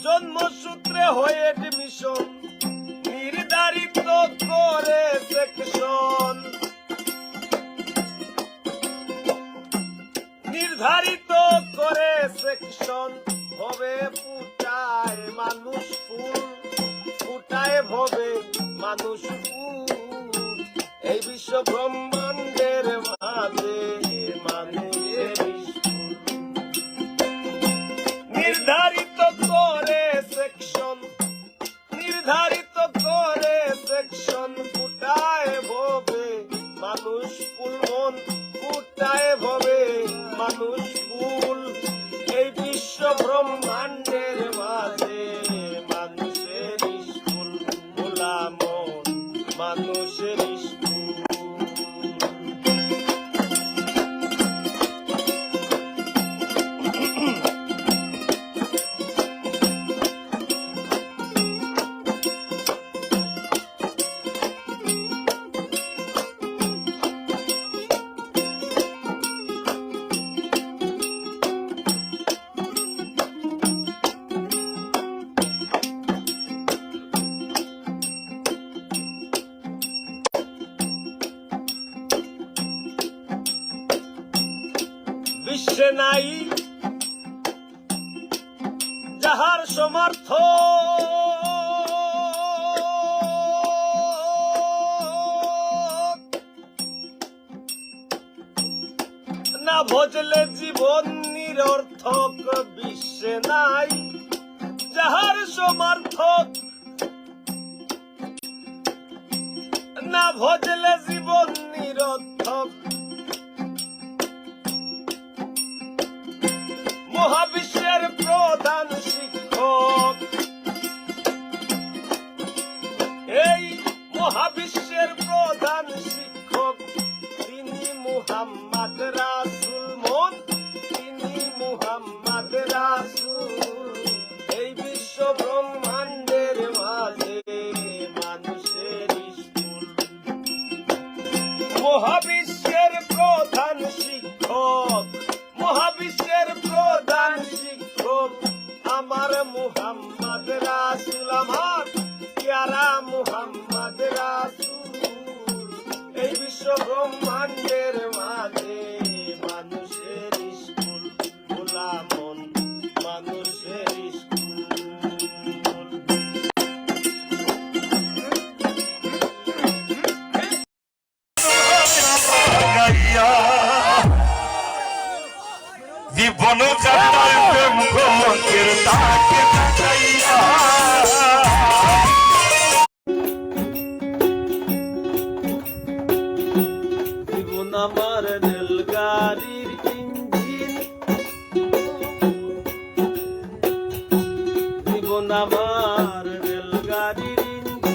জন্মসূত্রে হয়ে এডমিশন নির্ধারিত করে সেকশন, নির্ধারিত করে সেকশন। হবে ফুটায় মানুষ ফুল, ফুটায় ভবে মানুষ ফুল। এই বিশ্ব ব্রহ্মাণ্ডের মাঝে মানুষের স্কুল। নির্ধারিত করে সেকশন, নির্ধারিত করে সেকশন। ফুটায় ভবে মানুষ ফুল, মন ফুটায় ভবে মানুষ ফুল। এই বিশ্ব ব্রহ্মাণ্ডের মাঝে মানুষের স্কুল, ভোলা মন মানুষের স্কুল। বিশ্বে নাই যাহার সমর্থ, না ভজলে জীবন নিরর্থক। বিশ্বে নাই যাহার সমর্থক, না ভজলে জীবন নিরর্থক। মহাবিশ্বের প্রধান শিক্ষক, এই মহাবিশ্বের প্রধান শিক্ষক তিনি মুহাম্মদ রাসূল, মন তিনি মুহাম্মদ রাসূল। এই বিশ্ব ব্রহ্মাণ্ডের মাঝে মানুষের স্কুল। মহাবিশ্বের প্রধান শিক্ষক, মহাবিশ্বের প্রধান শিক্ষক আমার মুহাম্মদ রাসূল, আমার প্যারা মুহাম্মদ রাসূল। এই বিশ্ব ব্রহ্মাণ্ডের মাঝে মানুষের স্কুল, ভোলা মন মানুষের স্কুল। জীবন যাত্রার প্রেম কলঙ্কের তাকে কাটাইয়া, জীবন আমার রেলগাড়ির ইঞ্জিন, জীবন আমার রেলগাড়ির ইঞ্জিন।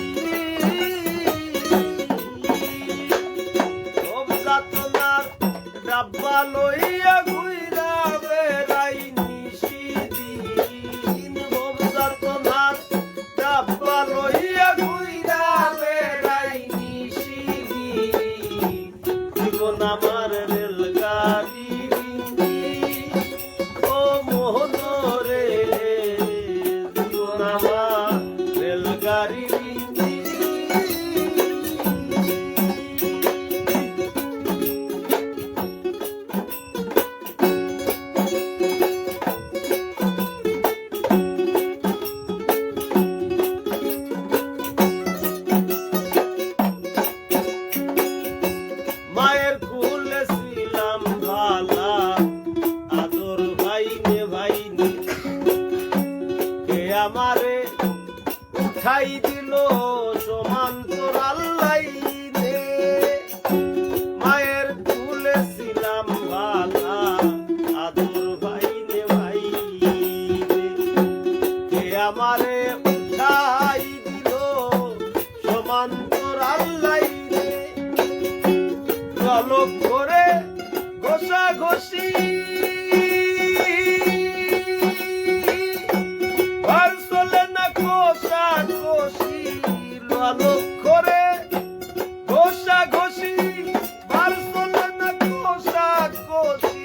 যাতনার ডাব্বা লইয়া ঘুইরা বেড়াই নিশিদিন। যাতনার ডাব্বা লইয়া ঘুইরা বেড়াই নিশিদিন। জীবন আমার রেলগাড়ির ইঞ্জিন, ও মোহন রে জীবন আমার রেলগাড়ির ইঞ্জিন। মায়ের কুলে ছিলাম ভালা, আদর ভাইনে ভাইনে। কে আমারে উঠাই দিল সমান্তর আল্লাইনে। মায়ের কুলে ছিলাম ভালা, আদর ভাইনে ভাইনে। কে আমারে উঠাই দিল সমান্তর আল্লাইনে। চলক করে ঘষা ঘষি, আর চলে না ঘষা ঘষি। চলক করে ঘষা ঘষি, আর চলে না ঘষা ঘষি।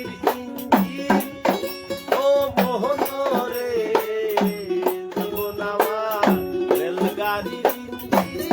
রেলগাড়ির ইঞ্জিন ও মোহন রে জীবন আমার রেলগাড়ির ইঞ্জিন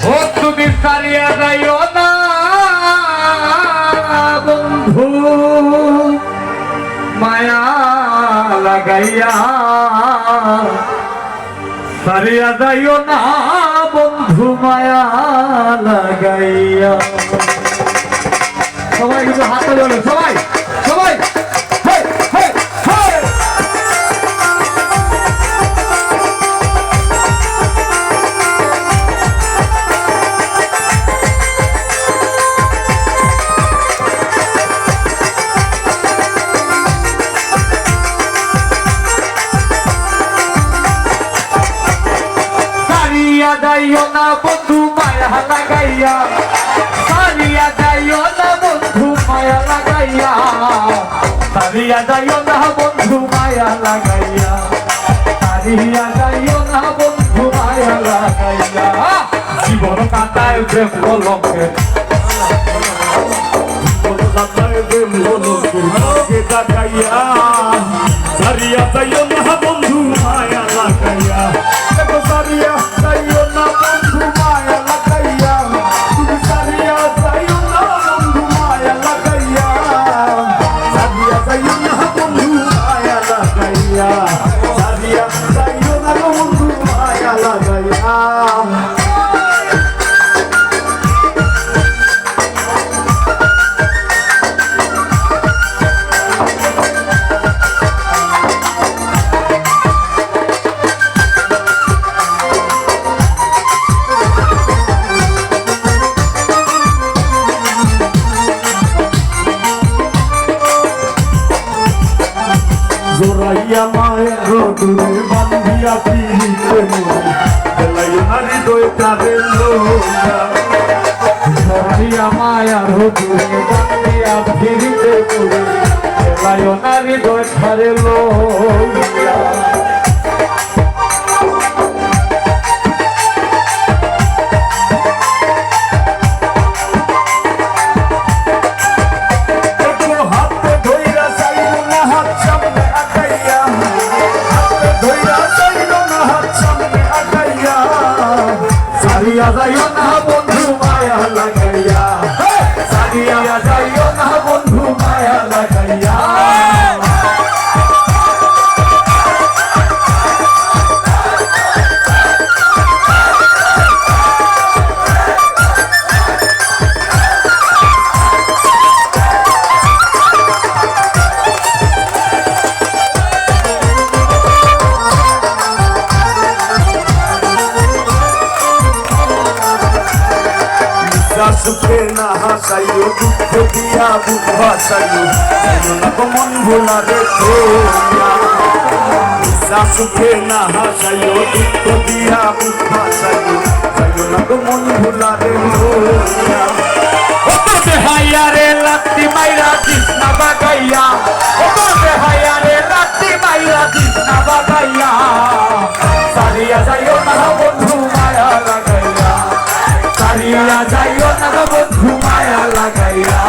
ও তুমি সারিয়া যাইও না বন্ধু মায়া লাগাইয়া সারিয়া যাইও না বন্ধু মায়া লাগাইয়া সবাই কিন্তু হাতে ধরে সবাই সবাই হেই, হেই, হেই। সারিয়া যাইও না বন্ধু মায়া লাগাইয়া সারিয়া যাইও না বন্ধু মায়া লাগাইয়া সারিয়া যাইও না বন্ধু মায়া লাগাইয়া সারিয়া যাইও না বন্ধু মায়া লাগাইয়া জীবন কাটায় প্রেম কলঙ্কে জীবন কাটায় প্রেম কলঙ্কে কাটাইয়া সারিয়া যাইও না বন্ধু মায়া লাগাইয়া সারিয়া যাইও না বন্ধু মায়া লাগাইয়া তুমি সারিয়া যাইও না বন্ধু মায়া লাগাইয়া সারিয়া যাইও না বন্ধু মায়া লাগাইয়া সারিয়া যাইও না বন্ধু মায়া লাগাইয়া জোরাইয়া মায়ের রোদুরে বান্ধিয়া পিড়িতে মোরে বেলাইও না হৃদয় কাঁদে লোয়া জোরাইয়া মায়ের রোদুরে বান্ধিয়া পিড়িতে মোরে বেলাইও না হৃদয় কাঁদে লোয়া সারিয়া যাইও না বন্ধু মায়া লাগাইয়া সারিয়া যাইও না বন্ধু মায়া লাগাইয়া সুখে না হাসাইও দুঃখ দিয়া বুক ভাসাইও না মন ভোলা রেখো সুখে না হাসাইও দুঃখ দিয়া বুক ভাসাইও না মন ভোলা রেখো হাইয়া রে লাত্তি মাইরা কৃষ্ণা বাগাইয়া হাইয়া রে লাত্তি মাইরা কৃষ্ণা বাগাইয়া সারিয়া যাইও না বন্ধু মায়া লাগাইয়া সারিয়া যাইও না বন্ধু মায়া লাগাইয়া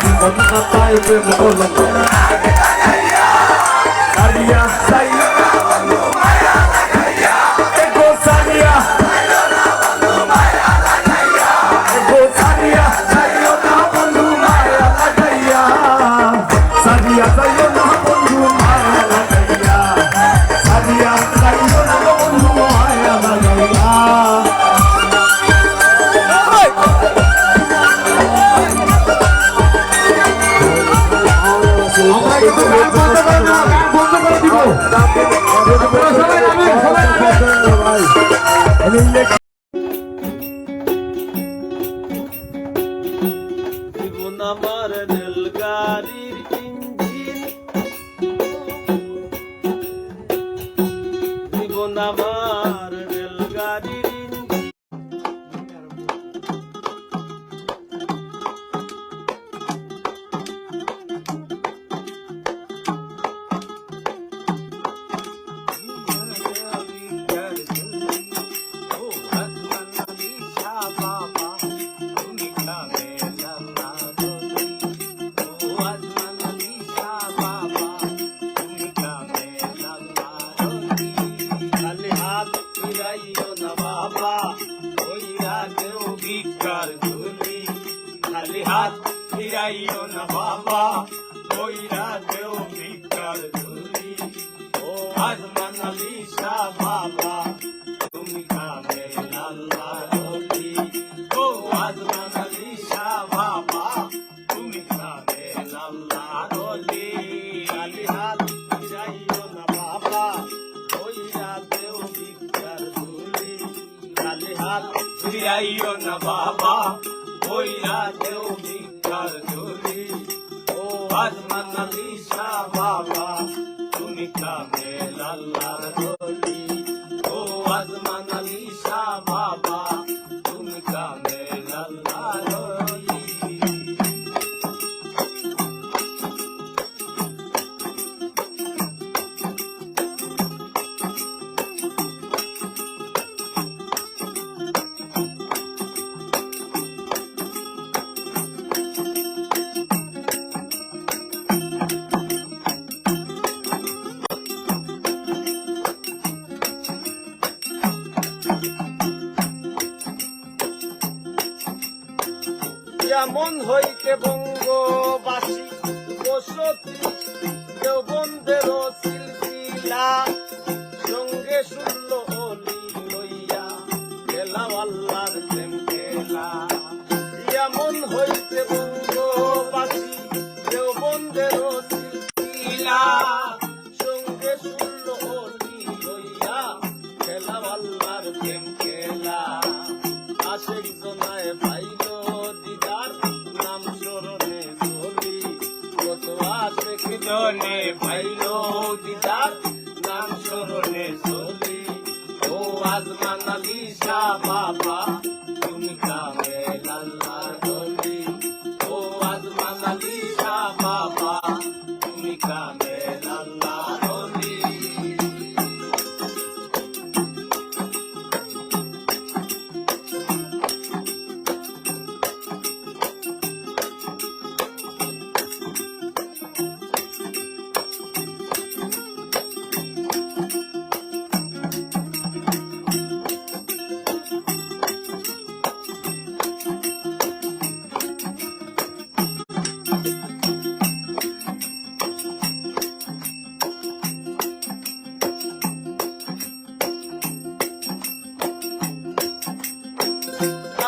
জীবন কাটায় প্রেম কলঙ্কে সারিয়া যাইও না বন্ধু মায়া লাগাইয়া গো সারিয়া যাইও না বন্ধু মায়া লাগাইয়া গো সারিয়া যাইও না বন্ধু মায়া লাগাইয়া সারিয়া যাইও না বন্ধু মায়া লাগাইয়া সারিয়া যাইও না বন্ধু মায়া লাগাইয়া Oh আমার রেলগাড়ির খালি হাত ফিরাইও না বাবা ওই রাতেও ভিক্ষার ঝুলি খালি হাত ফিরাইও না বাবা ওই রাতেও ভিক্ষার ঝুলি ও আজমান আলী শাহ বাবা তুমি কামে আল্লাহ রলি ও আজমান আলী শাহ বাবা তুমি কামে আল্লাহ রলি খালি হাত ফিরাইও না বাবা ওই রাতেও ভিক্ষার ঝুলি খালি হাত ফিরাইও না বাবা ওই রাতেও ভিক্ষার ঝুলি ও আজমান আলী শাহ বাবা তুমি কামেল আল্লাহর রলি ও আজমান আলী শাহ বাবা তুমি কামেল আল্লাহর রলি যেমন হইতে বঙ্গবাসী বসতি দেওবন্দের সিলসিলা সঙ্গে শুনল অলি লইয়া গেলাম আল্লাহর প্রেম খেলা যেমন হইতে বঙ্গবাসী দেওবন্দের সিলসিলা সঙ্গে শুনল অলি লইয়া গেলাম আল্লাহর প্রেম খেলা আশেক জনায় পাইল দিদার নাম স্মরণে চলি কত আশেক জনে পাইল দিদার নাম স্মরণে চলি ও আজমান আলী শাহ বাবা তুমি কামেল আল্লাহর রলি ও আজমান আলী শাহ বাবা তুমি কামেল আল্লাহর রলি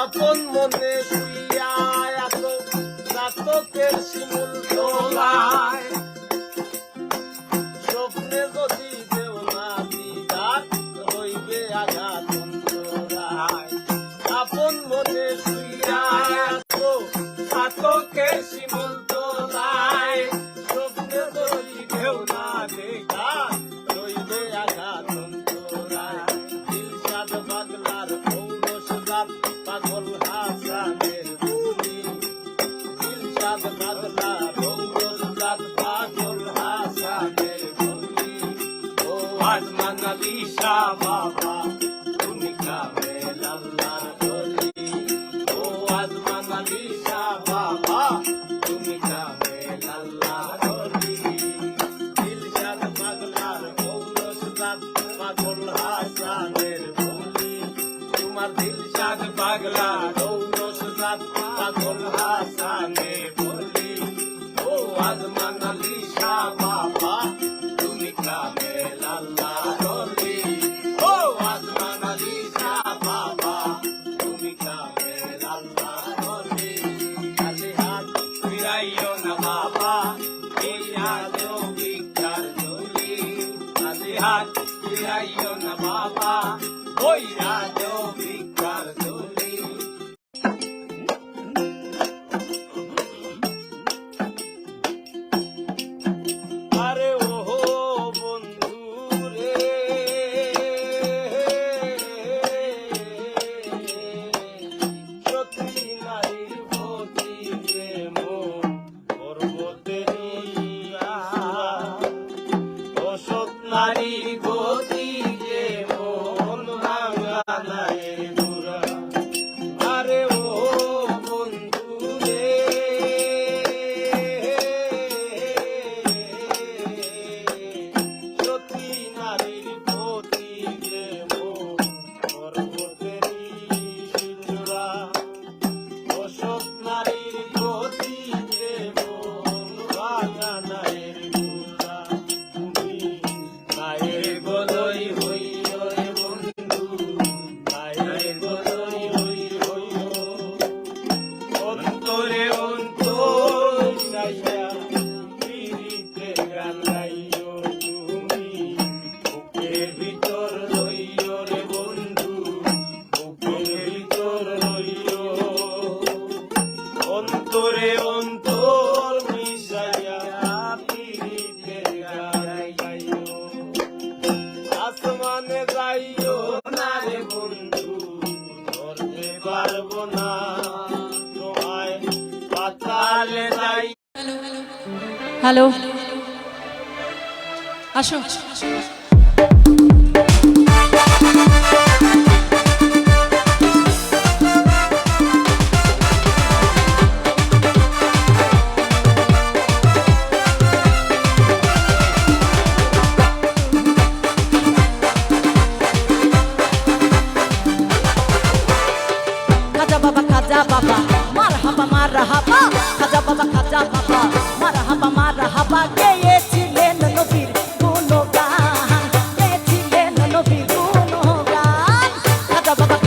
আপন মনে শুইয়া এত নাটকের শিমুল তোলায় স্বপ্নে যদি দেও না দিদার হইবে আঘাত অন্তরায় আপন মনে শুইয়া এত নাটকের শিমুল তোলায় স্বপ্নে যদি দেও না দেখা হইবে আঘাত অন্তরায় দিলশাদ পাগলার পৌরসদাত পাগল হাসানের ভূমি দিলশাদ পাগলা পৌরসদাত পাগল হাসানের ভূমি ও আজমান আলী শাহ বাবা তুমি কামেল আল্লাহর রলি ও আজমান আলী শাহ বাবা তুমি কামেল আল্লাহর রলি দিলশাদ পাগলার পৌরসদাত পাগল হাসানের ভূমি তোমার দিলশাদ পাগলা রৌনসদাত পাগল হাসানে বলি ও আজমান আলী শাহ বাবা তুমি কামেল আল্লাহর রলি ও আজমান আলী শাহ বাবা তুমি কামেল আল্লাহর রলি খালি হাত ফিরাইও না বাবা এই রাতেও ভিক্ষার ঝুলি খালি হাত ফিরাইও না বাবা ওই রাতেও ভিক্ষার ঝুলি আরে ওহো বন্ধু রে অসৎ নারীর গতি যে মন ভাঙা নাই বুড়া আরে ও বন্ধু রে সতী নারীর গতি যে মন পর্বতেরই শিশুরা অসৎ নারীর গতি যে মন ভাঙা নাই বুড়া তুমি মায়ের গলই হইও রে বন্ধু মায়ের গলই হইও অন্তরে অন্তর মিশাইয়া পীড়িতের গান গাইও তুমি বুকের ভিতর রইও রে বন্ধু বুকের ভিতর রইও অন্তরে অন্তর মিশাইয়া পীড়িতের গান গাইও আসমানে যাইও না রে বন্ধু ধরতে পারবো না তোমায় পাতালে যাই হ্যালো আসো খাজা বাবা মার হাবা খাজা বাবা মার হাবা গেয়েছিলেন নবীর গুণগান গেয়েছিলেন নবীর গুণগান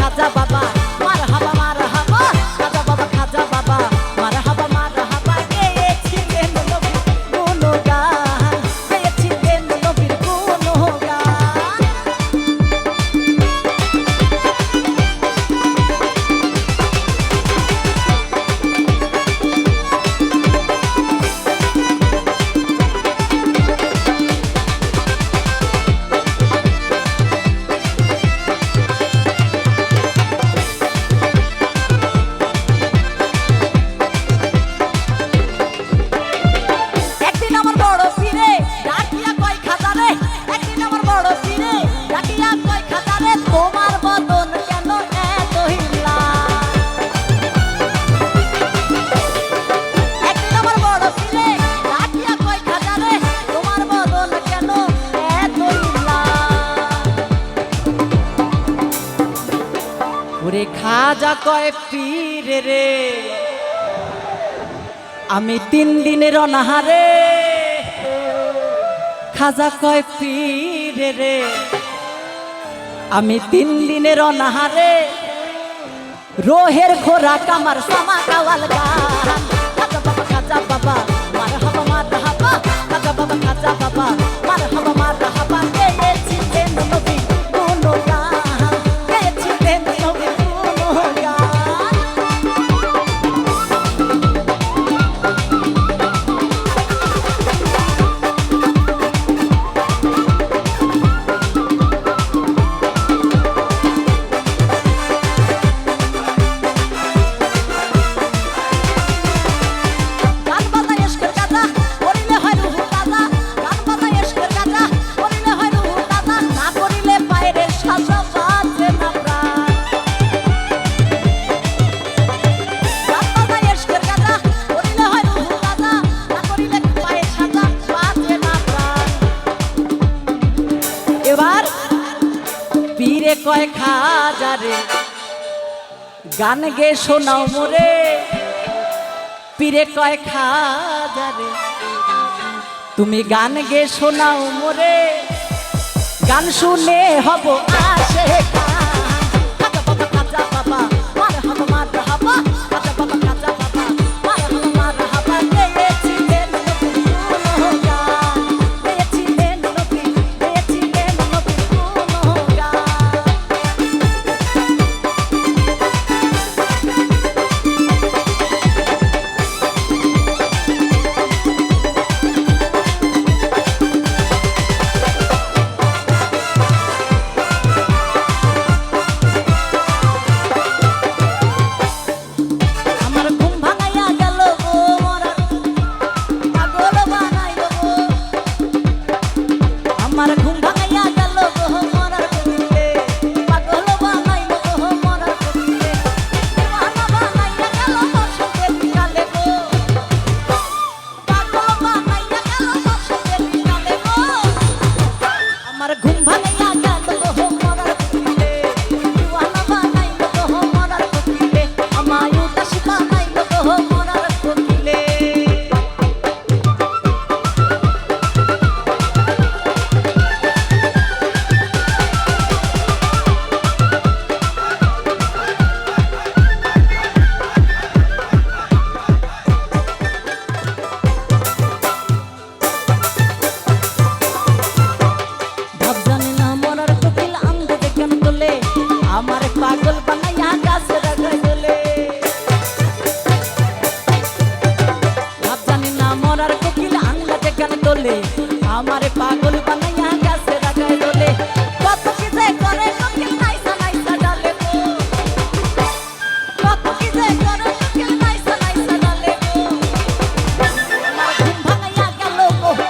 খাজা বাবা মার হাবা খাজা বাবা মার হাবা গেয়েছিলেন নবীর গুণগান গেয়েছিলেন নবীর গুণগান একদিন আমার বড় পীরে ডাকিয়া কয় খাজারে একদিন আমার বড় পীরে ডাকিয়া কয় খাজারে তোমার বদন কেন এত হিলা একদিন আমার বড় পীরে ডাকিয়া কয় খাজারে তোমার বদন কেন এত হিলা ওরে খাজা কয় পীরে রে আমি 3 দিনের অনাহারে খাজা কয় পীরে রে আমি 3 দিনের অনাহারে রোহের খোরাক আমার সামা কাওয়াল গান খাজা বাবা মার হাবা খাজা বাবা মার হাবা গেয়েছিলেন নবী গুণগান গেয়েছিলেন নবী গুণগান গান বাজা ইশকের গাজা করিলে হয় রুহু তাজা গান বাজা ইশকের গাজা করিলে হয় রুহু তাজা না করিলে পায়ের সাজা বাজে না প্রাণ গান বাজা ইশকের গাজা করিলে হয় রুহু তাজা না করিলে পায়ের সাজা বাজে না প্রাণ এবার পীরে কয় খাজারে গান গে শোনাও মোরে পীরে কয় খাজারে তুমি গান গে শোনাও মোরে গান শুনে হব আসে খাজা বাবা মার হাবা খাজা বাবা মার হাবা গেয়েছিলেন নবীর গুণগান গেয়েছিলেন নবীর গুণগান আমার ঘুম ভাঙাইয়া গেল গো মরার কোকিলে পাগল বানাইলো গো মরার কোকিলে দিওয়ানা বানাইয়া গেল বসন্তের বিকালে গো পাগল বানাইয়া গেল বসন্তের বিকালে গো আমার ঘুম ভাঙাইয়া গেল গো মরার কোকিলে দিওয়ানা বানাইলো গো মরার কোকিলে আমায় উদাসী বানাইলো গো মরার কোকিলে ভাব জানে না মরার কোকিল আঙ্গুলে কেন তোলে আমার পাগল বানাইয়া গাছে রাখাই তোলে ভাব জানে না মরার কোকিল আঙ্গুলে কেন তোলে আমার পাগল বানাইয়া গাছে রাখাই তোলে কত কি যে করে কোকিল নাইসা নাইসা ডালে গো কত কি যে করে কোকিল নাইসা নাইসা ডালে গো আমার ঘুম ভাঙাইয়া গেল গো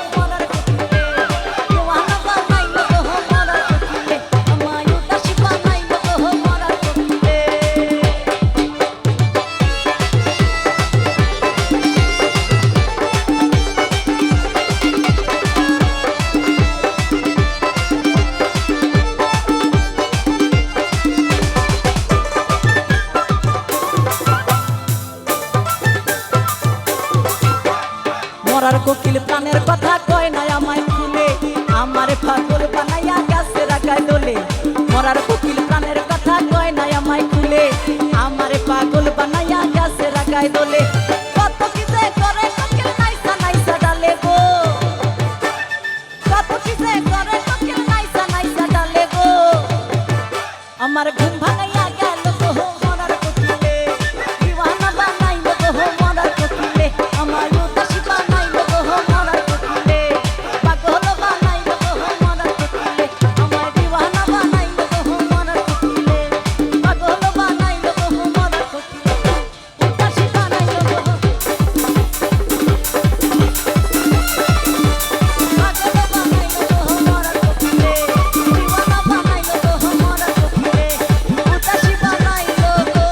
মরার কোকিলে দিওয়ানা বানাইলো গো মরার কোকিলে আমায় উদাসী বানাইলো গো মরার কোকিলে মরার কোকিল প্রাণের কথা কয় না আমায় খুলে আমারে পাগল বানাইয়া গাছে রাখায় দোলে মরার কোকিল প্রাণের কথা কয় না আমায় খুলে আমারে পাগল বানাইয়া গাছে রাখায় দোলে কত কি যে করে কোকিল নাইসা নাইসা ডালে গো কত কি যে করে কোকিল নাইসা নাইসা ডালে গো আমার ঘুম ভাঙাইয়া গেল গো মরার কোকিলে দিওয়ানা বানাইলো গো মরার কোকিলে আমায় উদাসী বানাইলো গো মরার কোকিলে পাগল বানাইলো গো মরার কোকিলে আমায় দিওয়ানা বানাইলো গো মরার কোকিলে পাগল বানাইলো গো মরার কোকিলে উদাসী বানাইলো গো পাগল বানাইলো গো মরার কোকিলে দিওয়ানা বানাইলো গো মরার কোকিলে উদাসী বানাইলো গো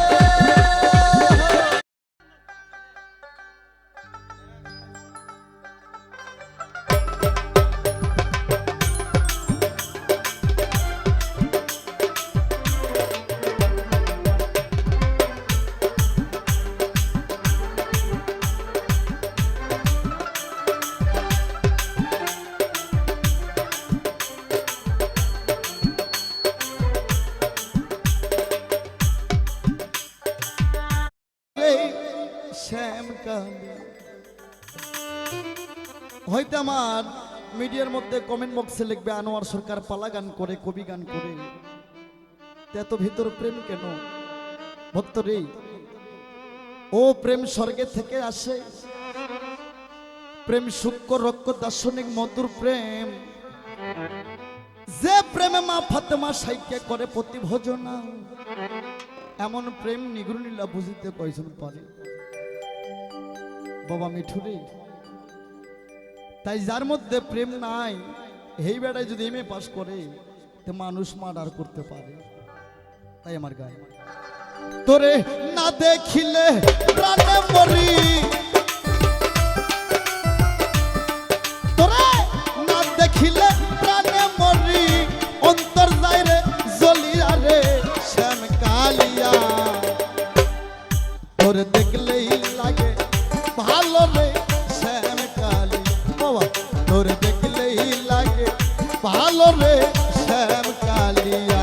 শ্যামকালী হয়তো আমার মিডিয়ার মধ্যে কমেন্ট বক্সে লিখবে আনোয়ার সরকার পালা গান করে কবি গান করে এত ভিতর প্রেম কেন ভক্তরে ও প্রেম স্বর্গে থেকে আসে প্রেম সূক্ষ্ম রক্ষ দার্শনিক মধুর প্রেম যে প্রেমে মা ফাতেমা সাইকে করে প্রতি ভজনা এমন প্রেম নিগুণ নীলা বুঝিতে কয়জন পারে বাবা মিঠুরে তাই যার মধ্যে প্রেম নাই এই বেড়ায় যদি এমএ পাস করে তো মানুষ মার্ডার করতে পারে তাই আমার গায়ে তোরে না দেখিলে প্রাণে মরি তোরে না দেখিলে প্রাণে মরি অন্তর যায় রে জ্বলিয়া রে শ্যাম কালিয়া তোরে দেখলেই লাগে ভালো রে শ্যাম কালী বাবা তোরে দেখলেই লাগে ভালো রে শ্যাম কালিয়া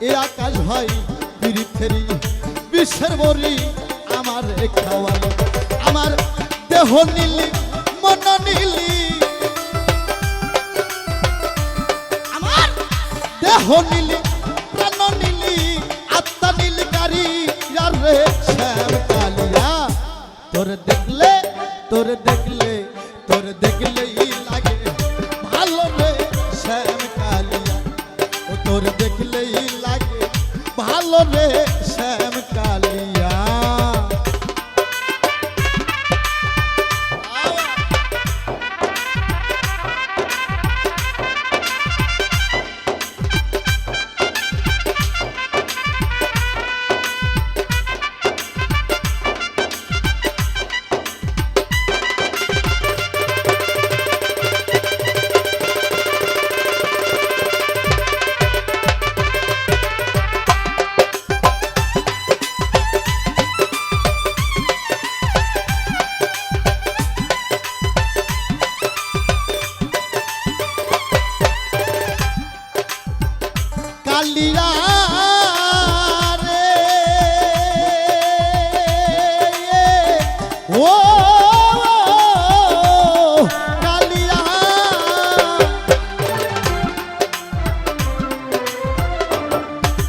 এ আকাশ হয় পীড়িতেরি বিশ্বের বরি আমার খাওয়াই আমার দেহ নীলি মন নীলি আমার দেহ নীলি প্রাণ নীলি আত্মা নীলি গাড়ি রে শ্যাম কালিয়া তোর দেখলে দেখলেই লাগে ভালো রে শ্যাম কালিয়া ও তোর দেখলেই লাগে ভালো রে শ্যাম কালিয়া কালিয়া রে ও কালিয়া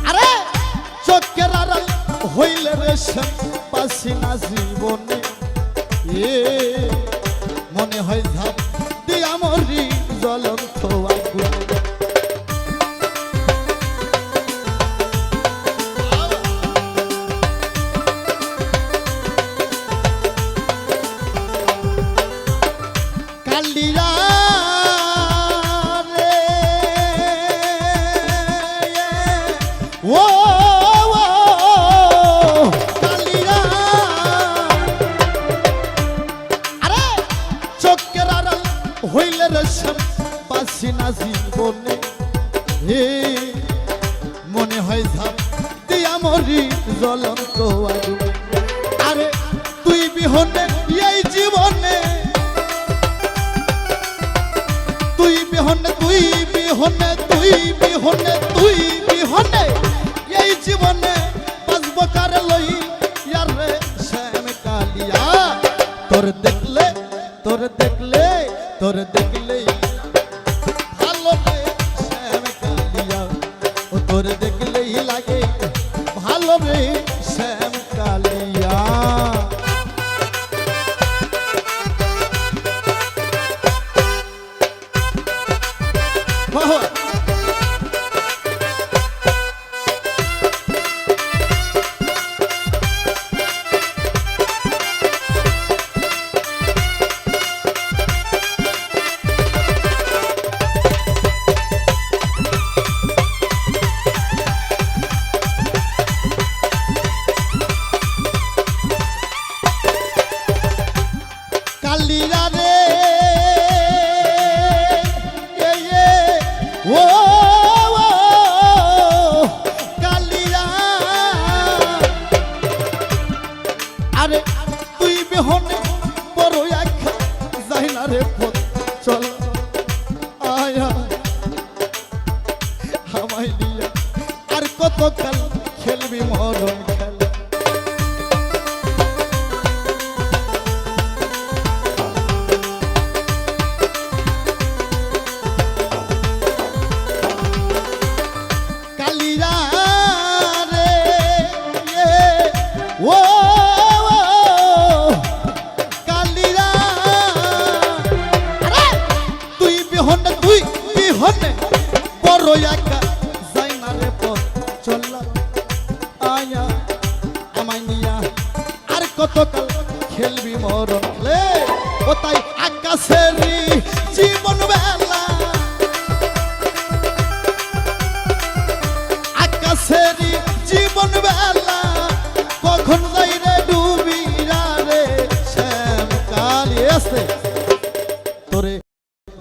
আরে চোখের আড়াল হইলে রে পাশি না জীবনে এ মনে হয় ধাপ দিয়া মরি জ্বলন্ত আগুনে কালিয়া রে ও কালিয়া আরে চোখের আড়াল হইলে রেশম পাশি না জীবনে হে মনে হয় ধাপ দিয়া মরি জ্বলন্ত আগুনে আরে তুই বিহনে এই জীবনে তুই বিহনে এই জীবনে বাঁচব কার লই রে শ্যাম কালিয়া তোর দেখলে ভালো রে শ্যাম কালিয়া ও তোর দেখলেই লাগে ভালো রে শ্যাম কালিয়া কালিয়া রে ও কালিয়া আরে তুই বিহনে বড় একা যাই না রে পথ চল আয়া আমায় নিয়া আর কত কাল খেলবি মরণ খেলা কালিয়া রে ও কালিয়া আরে তুই বিহনে বড় একা যাই না রে পথ চললা আয়া আমায় নিয়া আর কতকাল খেলবি মরণ লে ও তাই আকাশেরই জীবন বেলা আকাশেরই জীবন বেলা কখন যাই রে ডুবিরা রে শ্যাম কালিয়া তোরে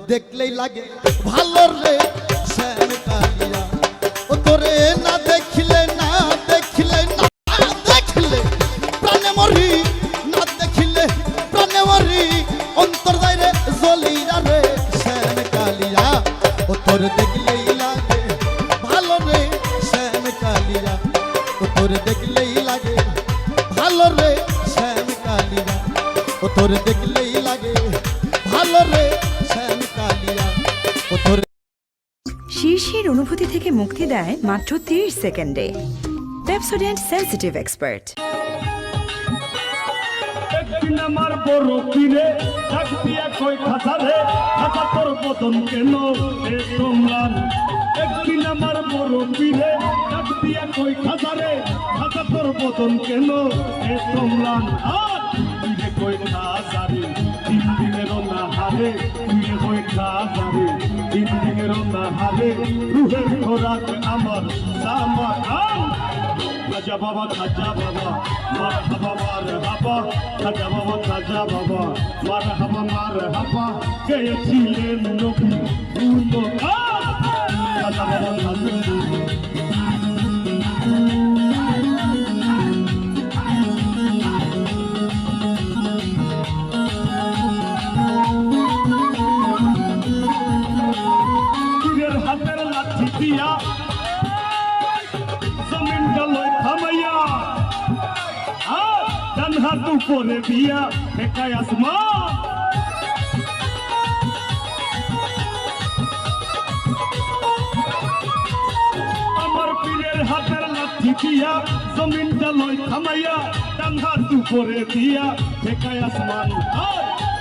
দেখলেই লাগে ভালো রে শ্যাম কালিয়া ও তোরে না দেখিলে প্রাণে মরি না দেখিলে প্রাণে মরি অন্তর যাই রে জ্বলিয়া রে শ্যাম কালিয়া ও তোর দেখলেই লাগে ভালো রে শ্যাম কালিয়া তোর দেখলেই লাগে ভালো রে শ্যাম কালিয়া, ও তোর দেখলেই লাগে ভালো রে শ্যাম কালিয়া, ও তোর শীর্ষের অনুভূতি থেকে মুক্তি দেয় মাত্র 30 সেকেন্ডে। Pepsodent sensitive expert. একদিন আমার বড় পীরে ডাক দিয়া কই খাতারে, খাতা তোর বদন কেন এ তোমলান। একদিন আমার বড় পীরে ডাক দিয়া কই খাতারে, খাতা তোর বদন কেন এ তোমলান। আর পীরে কই খাতারে তিন দিনের না হারে, পীরে কই খাতারে তিন দিনের না হারে, রুহের খোরাক আমার সামা আন। খাজা বাবা খাজা বাবা মার হাবা মার হাবা, খাজা বাবা খাজা বাবা মার হাবা মার হাবা, গেছিলেন নবী উনো খাজা বাবা খাজা। পীরের হাতের লাঠি দিয়া জমিনটা লই থামাইয়া, ডান হাত উপরে দিয়া দেখায় আসমান। আমার পীরের হাতের লাঠি দিয়া জমিনটা লই থামাইয়া, ডান হাত উপরে দিয়া দেখায় আসমান।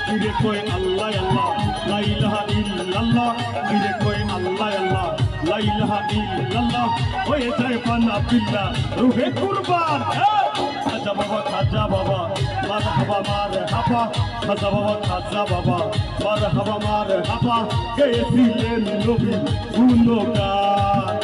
পীরে কই আল্লাহ আল্লাহ লা ইলাহা ইল্লাল্লাহ, পীরে কই আল্লাহ আল্লাহ লা ইলাহা ইল্লাল্লাহ, হয়ে যায় পানা পিল্লা রুহে কুরবান। খাজা বাবা খাজা বাবা মার হাবা মার হাবা, খাজা বাবা খাজা বাবা মার হাবা মার হাবা, গেছিলেন নবী গুণগান।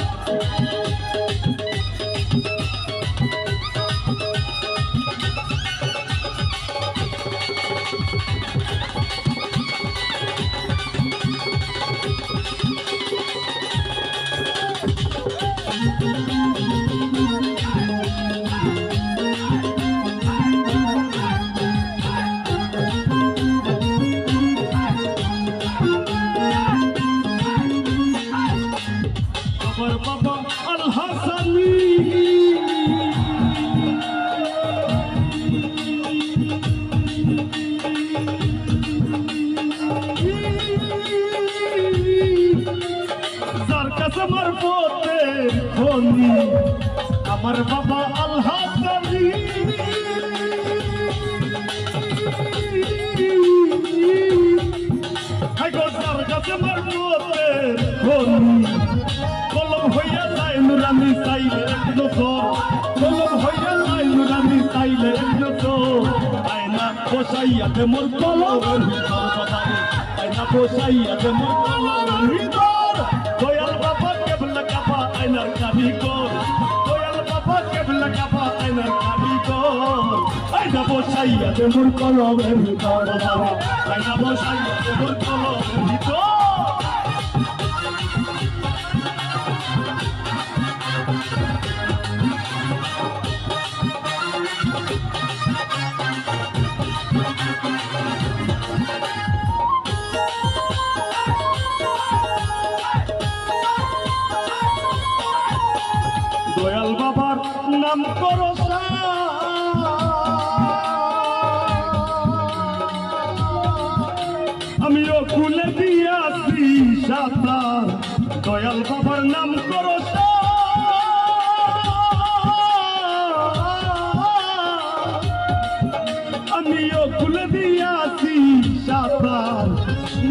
আমার বাবা আল হাসানি যার কাছে আমার পথে ধনী, আমার বাবা আল হাসানি। যার কাছে আমার পথে ধনী, কলম হইয়া যায় নুরানি চাইলে এক নজর, কলম হইয়া যায় নুরানি চাইলে এক নজর। আয়না বসাইয়াতে মোর কলমের ভিতর বাবারে, আয়না বসাইয়াতে মোর কলমের ভিতর। দয়াল বাবা কেবলা কাবা আয়নার কারিগর, দয়াল বাবা কেবলা কাবা আয়নার কারিগর। আয়না বসাইয়াতে মোর কলমের ভিতর বাবারে, আয়না বসাইয়াতে মোর কলমের ভিতর। দয়াল বাবার নাম করো আমিও খুলে দিয়াছি সাঁতার, দয়াল বাবার নাম করো আমিও খুলে দিয়াছি সাঁতার।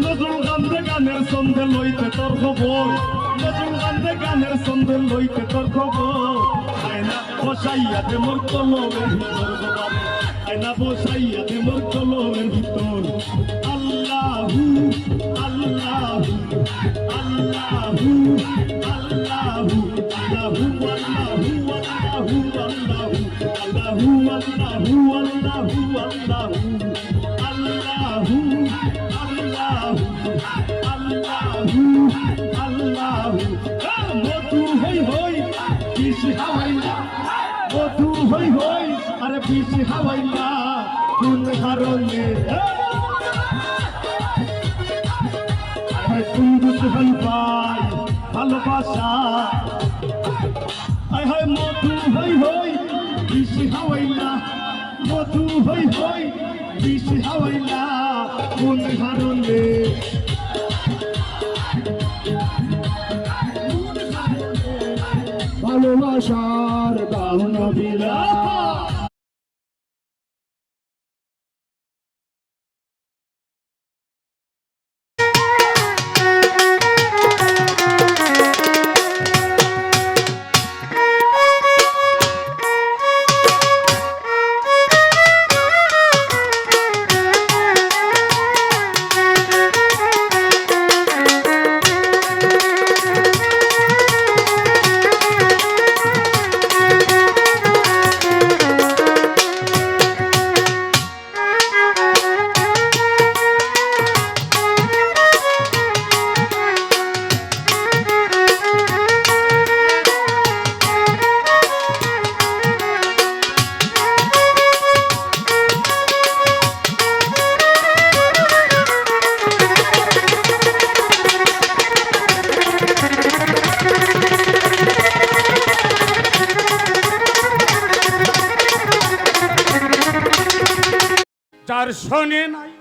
নজরুল গান্ধে গানের সন্ধে লইতে তোর খবর, নজরুল গান্ধে গানের সন্ধে লইতে তোর খবর। আয়না বসাইয়াতে মোর কলমের ভিতর বাবারে, আয়না বসাইয়াতে মোর কলমের ভিতর। আল্লাহু আল্লাহু আল্লাহু আল্লাহু আল্লাহু আল্লাহু আল্লাহু আল্লাহু আল্লাহু আল্লাহু আল্লাহু আল্লাহু আল্লাহু আল্লাহু আল্লাহু। মধু হই হই পিসি হাওয়াইলা, মধু হই হই আরে পিসি হাওয়াইলা কোন কারণে। কুন্দুস হই পাই ভালোবাসা, আয় হায় মধু হই হই বিষ হাওয়াইলা মধু হই হই বিষ হাওয়াইলা কোন কারণে ভালোবাসার দারুণ বিলা যার শোনে নাই